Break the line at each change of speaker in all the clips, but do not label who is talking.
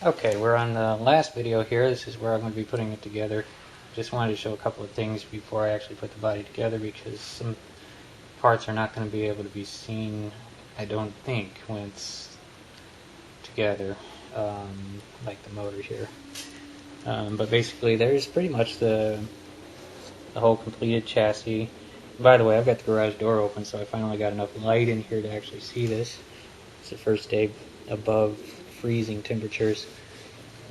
Okay, we're on the last video here. This is where I'm going to be putting it together. Just wanted to show a couple of things before I actually put the body together, because some parts are not going to be able to be seen, I don't think, when it's together, like the motor here. But basically there's pretty much the whole completed chassis. By the way, I've got the garage door open, so I finally got enough light in here to actually see this. It's the first day above freezing temperatures.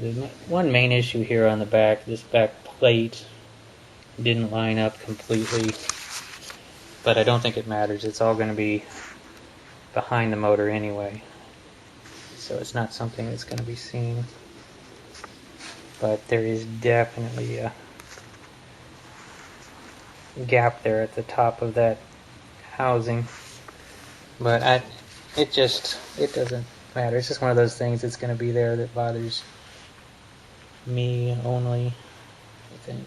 There's one main issue here on the back. This back plate didn't line up completely, but I don't think it matters. It's all going to be behind the motor anyway, so it's not something that's going to be seen. But there is definitely a gap there at the top of that housing, but it doesn't matter. It's just one of those things that's going to be there that bothers me only, I think.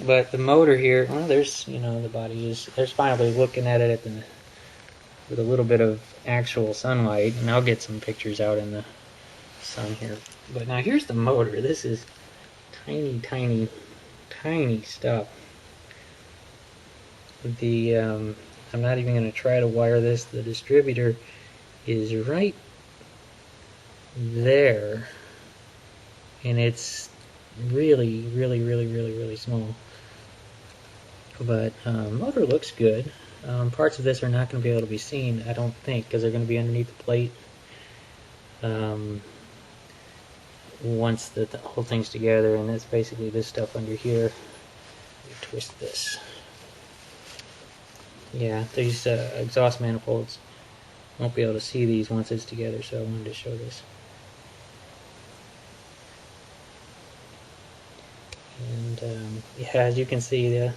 But the motor here, well, there's, the body is, there's finally looking at it with a little bit of actual sunlight, and I'll get some pictures out in the sun here. But now here's the motor. This is tiny, tiny, tiny stuff. I'm not even going to try to wire this. The distributor is right there, and it's really, really, really, really, really small. But motor looks good. Parts of this are not going to be able to be seen, I don't think, because they're going to be underneath the plate. Once the whole thing's together, and that's basically this stuff under here. Let me twist this. Yeah, these exhaust manifolds, won't be able to see these once it's together, so I wanted to show this. And yeah, as you can see, the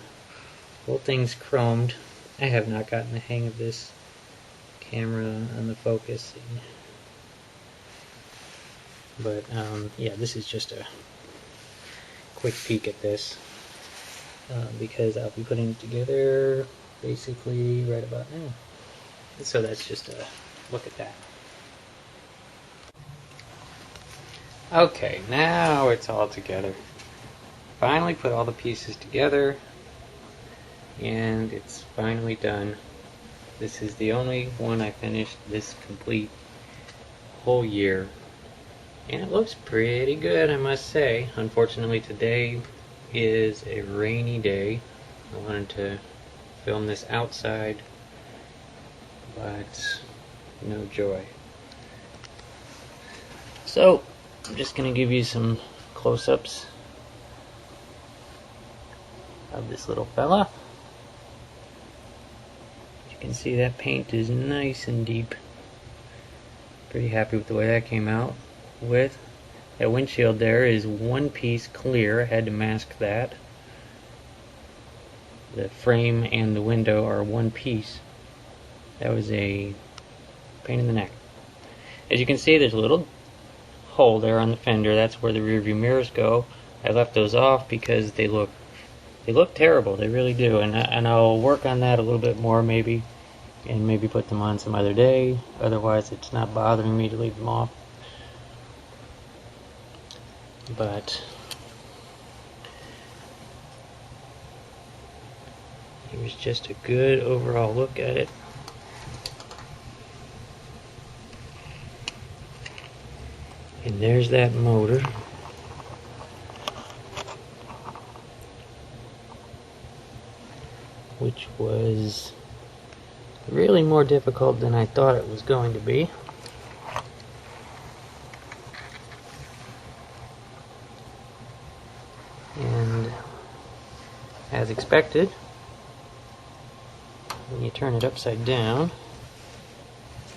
whole thing's chromed. I have not gotten the hang of this camera on the focusing, but yeah, this is just a quick peek at this, because I'll be putting it together basically right about now. So that's just a look at that. Okay, now it's all together. Finally put all the pieces together, and it's finally done. This is the only one I finished this complete whole year, and it looks pretty good, I must say. Unfortunately, today is a rainy day. I wanted to film this outside, but no joy. So I'm just gonna give you some close-ups of this little fella. You can see that paint is nice and deep. Pretty happy with the way that came out. With that windshield there is one piece clear. I had to mask that. The frame and the window are one piece. That was a pain in the neck. As you can see, there's a little hole there on the fender. That's where the rear view mirrors go. I left those off because they look terrible. They really do, and I'll work on that a little bit more maybe, and maybe put them on some other day. Otherwise, it's not bothering me to leave them off. But here's just a good overall look at it. And there's that motor. Which was really more difficult than I thought it was going to be. And as expected, when you turn it upside down,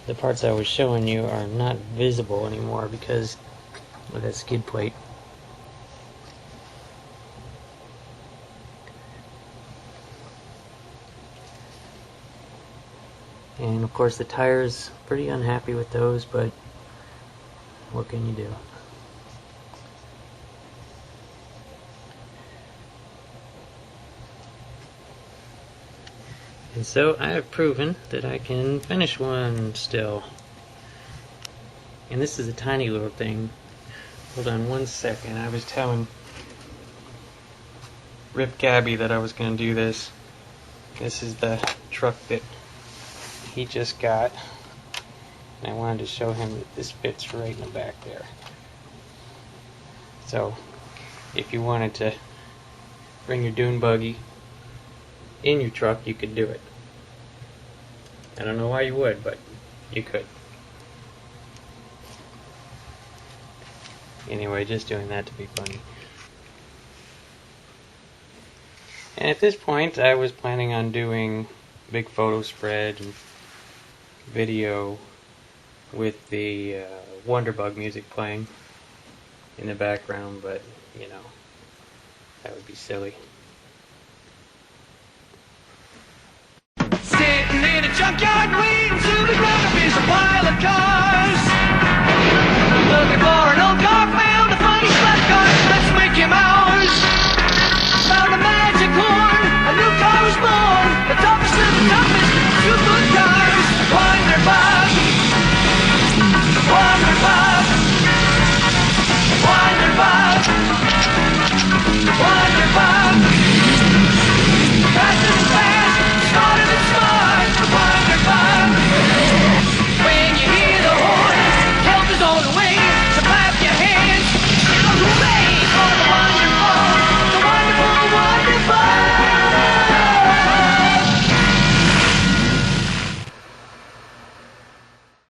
the parts I was showing you are not visible anymore because of that skid plate. And of course the tires, pretty unhappy with those, but what can you do? And so I have proven that I can finish one still. And this is a tiny little thing. Hold on one second. I was telling Rip Gabby that I was going to do this. This is the truck that he just got. And I wanted to show him that this fits right in the back there. So, if you wanted to bring your Dune Buggy in your truck, you could do it. I don't know why you would, but you could. Anyway, just doing that to be funny. And at this point, I was planning on doing a big photo spread and video with the Wonderbug music playing in the background, but, you know, that would be silly.
Sitting in a junkyard waiting to the ground up is a pile of cars.